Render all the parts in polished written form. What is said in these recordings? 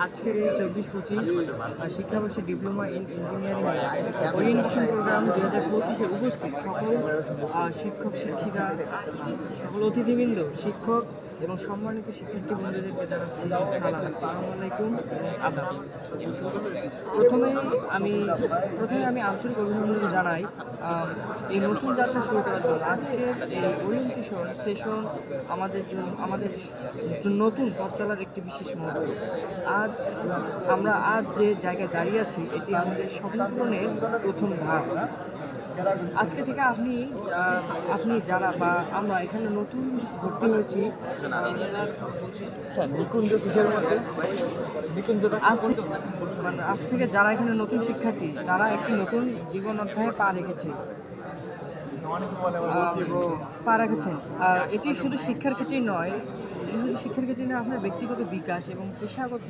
আজকের এই 24-25 শিক্ষাবর্ষে diploma in engineering orientation programme 2025-এ উপস্থিত সকল শিক্ষক শিক্ষিকা, সকল অতিথিবৃন্দ, শিক্ষক এবং সম্মানিত শিক্ষার্থী বন্ধুদেরকে জানাচ্ছি সালাম, আসসালামু আলাইকুম, আদাব। প্রথমে আমি আন্তরিক অভিনন্দন জানাই এই নতুন যাত্রা শুরু করার জন্য। আজকের এই ওরিয়েন্টেশন সেশন আমাদের নতুন পথ চলার একটি বিশেষ মুহূর্ত। আমরা যে জায়গায় দাঁড়িয়ে আছি, এটি আমাদের স্বপ্ন পূরণের প্রথম ধাপ। আজকে থেকে আপনি যারা বা আমরা এখানে নতুন ভর্তি হয়েছি, আজ থেকে যারা এখানে নতুন শিক্ষার্থী, তারা একটি নতুন জীবন অধ্যায়ে পা রেখেছেন। এটি শুধু শিক্ষার ক্ষেত্রেই নয়, আপনার ব্যক্তিগত বিকাশ এবং পেশাগত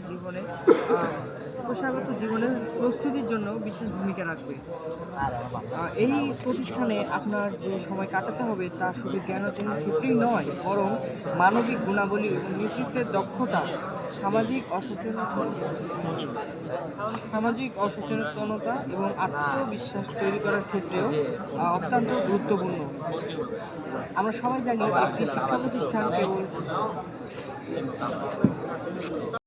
জীবনের প্রস্তুতির জন্য বিশেষ ভূমিকা রাখবে। এই প্রতিষ্ঠানে আপনার যে সময় কাটাতে হবে তা শুধু জ্ঞান অর্জনের ক্ষেত্রেই নয়, বরং মানবিক গুণাবলী এবং নেতৃত্বের দক্ষতা, সামাজিক অসচেতনতা এবং আত্মবিশ্বাস তৈরি করার ক্ষেত্রেও অত্যন্ত গুরুত্বপূর্ণ। আমরা সবাই জানি একটি শিক্ষা প্রতিষ্ঠান কেবল